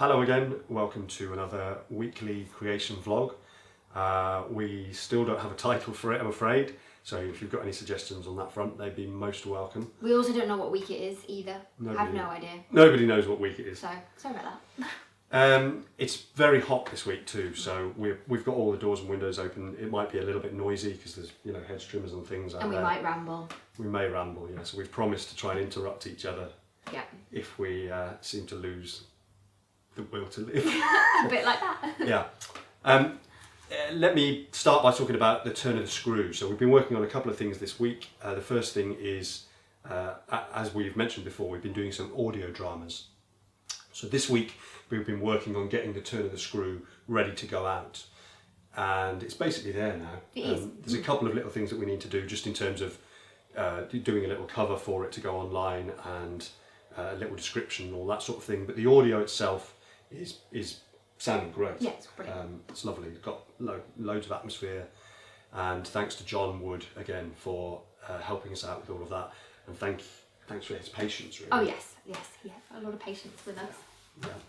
Hello again, welcome to another weekly creation vlog. We still don't have a title for it, I'm afraid, so if you've got any suggestions on that front, they'd be most welcome. We also don't know what week it is either. I have no idea. Nobody knows what week it is. So, sorry about that. It's very hot this week too, so we've got all the doors and windows open. It might be a little bit noisy because there's hedge trimmers and things out there. And we might ramble. We may ramble, yeah, so we've promised to try and interrupt each other if we seem to lose the will to live. A bit like that. Yeah. Let me start by talking about the turn of the screw. So we've been working on a couple of things this week. The first thing is, as we've mentioned before, we've been doing some audio dramas. So this week we've been working on getting the turn of the screw ready to go out. And it's basically there now. It is. There's a couple of little things that we need to do just in terms of doing a little cover for it to go online and a little description and all that sort of thing. But the audio itself is sounding great. Yeah, it's brilliant. It's lovely. It's got loads of atmosphere, and thanks to John Wood again for helping us out with all of that, and thanks for his patience. Really. Oh yes, he had a lot of patience with us.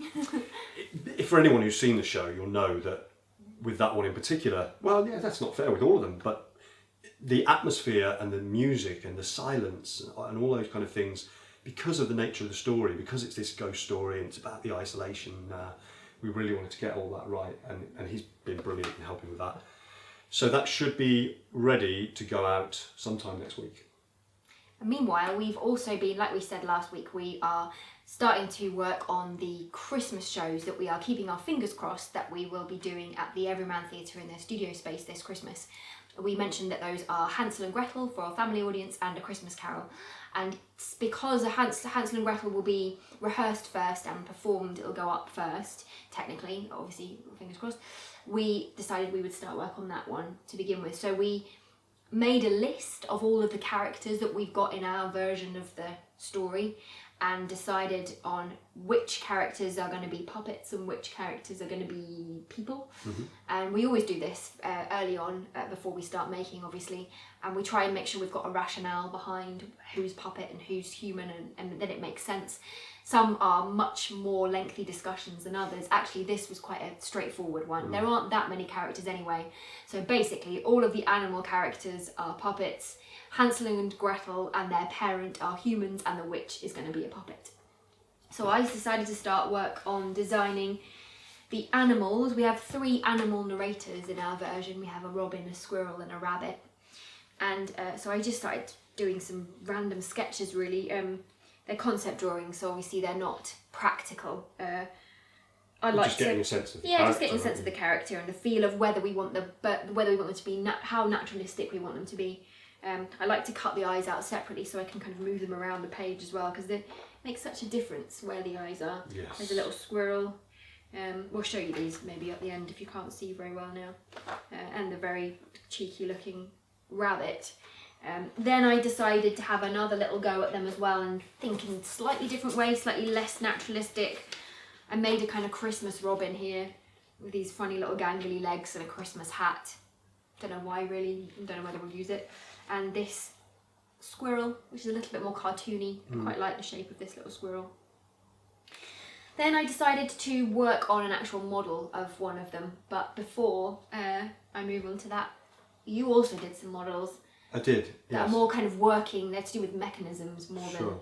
Yeah. If for anyone who's seen the show, you'll know that with that one in particular, well, yeah, that's not fair with all of them, but the atmosphere and the music and the silence and all those kind of things, because of the nature of the story, because it's this ghost story and it's about the isolation, we really wanted to get all that right, and he's been brilliant in helping with that. So that should be ready to go out sometime next week. And meanwhile, we've also been, like we said last week, we are starting to work on the Christmas shows that we are keeping our fingers crossed that we will be doing at the Everyman Theatre in their studio space this Christmas. We mentioned that those are Hansel and Gretel for our family audience and A Christmas Carol. And it's because Hansel and Gretel will be rehearsed first and performed, it'll go up first, technically, obviously, fingers crossed, we decided we would start work on that one to begin with. So we made a list of all of the characters that we've got in our version of the story and decided on which characters are going to be puppets and which characters are going to be people. Mm-hmm. And we always do this early on, before we start making, obviously, and we try and make sure we've got a rationale behind who's puppet and who's human, and then it makes sense. Some are much more lengthy discussions than others. Actually, this was quite a straightforward one. There aren't that many characters anyway. So basically, all of the animal characters are puppets. Hansel and Gretel and their parent are humans, and the witch is going to be a puppet. So I decided to start work on designing the animals. We have 3 animal narrators in our version. We have a robin, a squirrel and a rabbit. And so I just started doing some random sketches, really. They're concept drawings, so obviously they're not practical. Just getting a sense of the character, just getting a sense of the character and the feel of whether we want them to be how naturalistic we want them to be. I like to cut the eyes out separately so I can kind of move them around the page as well, because they make such a difference where the eyes are. Yes. There's a little squirrel. We'll show you these maybe at the end if you can't see very well now. And the very cheeky looking rabbit. Then I decided to have another little go at them as well and think in slightly different ways, slightly less naturalistic. I made a kind of Christmas robin here with these funny little gangly legs and a Christmas hat. Don't know why really, don't know whether we'll use it. And this squirrel, which is a little bit more cartoony. I quite like the shape of this little squirrel. Then I decided to work on an actual model of one of them, but before I move on to that, you also did some models. I did, yes. That are more kind of working, they're to do with mechanisms more than...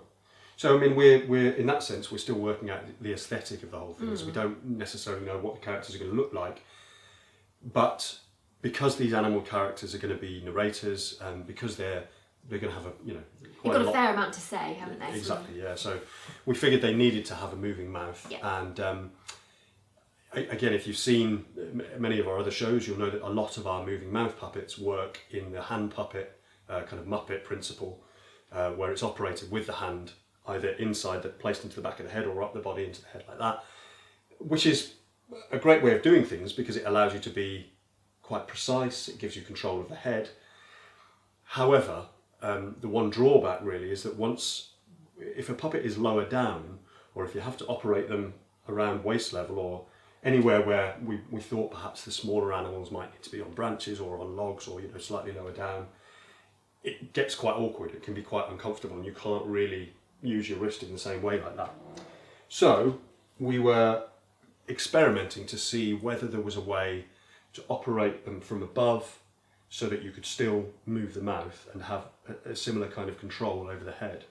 So, I mean, we're in that sense, we're still working out the aesthetic of the whole thing, so we don't necessarily know what the characters are going to look like. But because these animal characters are going to be narrators, and because they're going to have they've got a fair amount to say, haven't they? Exactly, yeah. So we figured they needed to have a moving mouth. Yeah. And again, if you've seen many of our other shows, you'll know that a lot of our moving mouth puppets work in the hand puppet kind of Muppet principle, where it's operated with the hand, either placed into the back of the head or up the body into the head like that, which is a great way of doing things because it allows you to be quite precise, it gives you control of the head. However, the one drawback really is that if a puppet is lower down, or if you have to operate them around waist level or anywhere where we thought perhaps the smaller animals might need to be on branches or on logs or slightly lower down, it gets quite awkward, it can be quite uncomfortable, and you can't really use your wrist in the same way like that. So we were experimenting to see whether there was a way to operate them from above so that you could still move the mouth and have a similar kind of control over the head.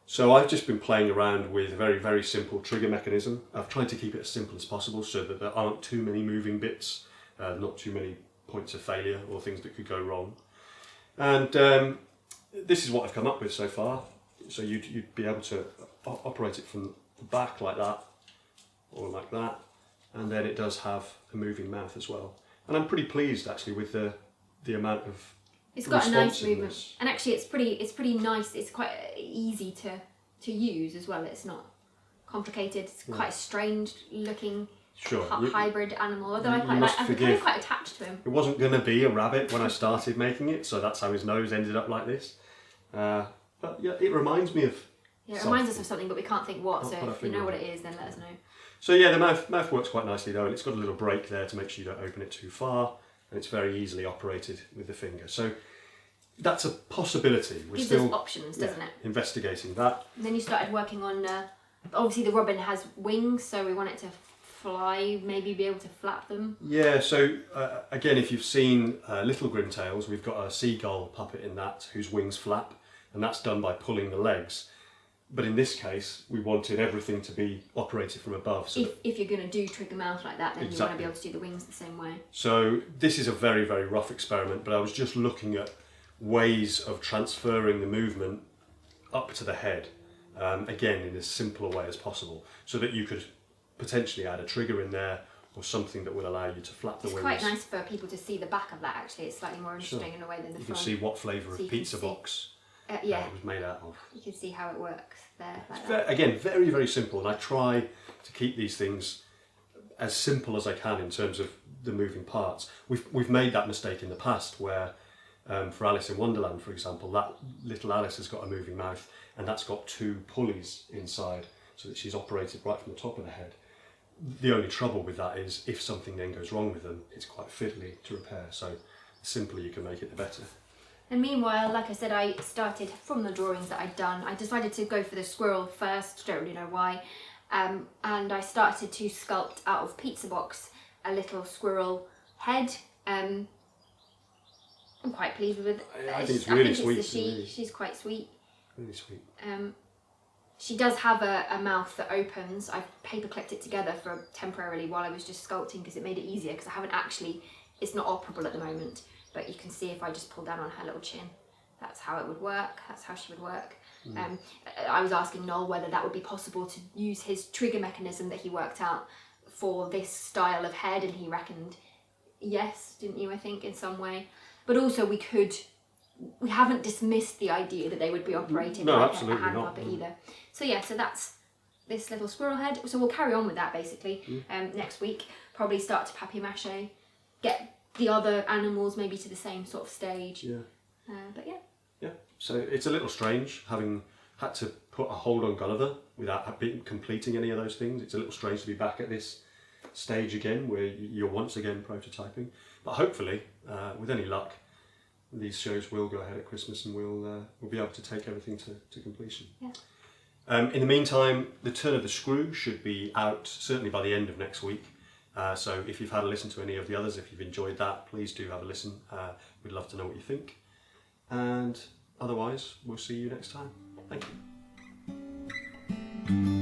So I've just been playing around with a very, very simple trigger mechanism. I've tried to keep it as simple as possible so that there aren't too many moving bits, not too many points of failure or things that could go wrong. And this is what I've come up with so far. So you'd be able to operate it from the back like that, or like that, and then it does have a moving mouth as well. And I'm pretty pleased actually with the amount of It's got a nice movement, and actually it's pretty nice. It's quite easy to use as well. It's not complicated. It's quite a strange looking hybrid animal. Although I'm kind of quite attached to him. It wasn't going to be a rabbit when I started making it, so that's how his nose ended up like this. But yeah, it reminds me of. Yeah, it reminds us of something, but we can't think what. So if you know what it is, then let us know. So yeah, the mouth works quite nicely though, and it's got a little break there to make sure you don't open it too far, and it's very easily operated with the finger. So that's a possibility. We're Gives still us options, doesn't it? Investigating that. And then you started working on. Obviously, the robin has wings, so we want it to fly. Maybe be able to flap them. Yeah. So again, if you've seen Little Grimtails, we've got a seagull puppet in that whose wings flap, and that's done by pulling the legs. But in this case, we wanted everything to be operated from above. So if you're going to do trigger mouth like that, then you want to be able to do the wings the same way. So this is a very, very rough experiment, but I was just looking at ways of transferring the movement up to the head, again, in as simple a way as possible, so that you could potentially add a trigger in there or something that would allow you to flap the wings. It's quite nice for people to see the back of that, actually. It's slightly more interesting in a way than the front. You can see what flavour of pizza box it was made out of. You can see how it works there. Again, very, very simple, and I try to keep these things as simple as I can in terms of the moving parts. We've made that mistake in the past where for Alice in Wonderland, for example, that little Alice has got a moving mouth, and that's got two pulleys inside so that she's operated right from the top of the head. The only trouble with that is if something then goes wrong with them, it's quite fiddly to repair. So the simpler you can make it, the better. And meanwhile, like I said, I started from the drawings that I'd done. I decided to go for the squirrel first, don't really know why. And I started to sculpt out of pizza box a little squirrel head. I'm quite pleased with it. I think it's really sweet. It's the she. Really, she's quite sweet. Really sweet. She does have a mouth that opens. I've paper clipped it together for temporarily while I was just sculpting because it made it easier, because I haven't actually, it's not operable at the moment. But you can see if I just pull down on her little chin, that's how it would work, that's how she would work. I was asking Noel whether that would be possible to use his trigger mechanism that he worked out for this style of head, and he reckoned yes, didn't you, I think, in some way. But also we haven't dismissed the idea that they would be operated like a hand puppet either. So yeah, so that's this little squirrel head. So we'll carry on with that basically next week, probably start to papier-mâché, get the other animals maybe to the same sort of stage. But yeah. Yeah, so it's a little strange having had to put a hold on Gulliver without completing any of those things. It's a little strange to be back at this stage again where you're once again prototyping. But hopefully, with any luck, these shows will go ahead at Christmas and we'll be able to take everything to completion. Yeah. In the meantime, The Turn of the Screw should be out certainly by the end of next week. So if you've had a listen to any of the others, if you've enjoyed that, please do have a listen. We'd love to know what you think. And otherwise, we'll see you next time. Thank you.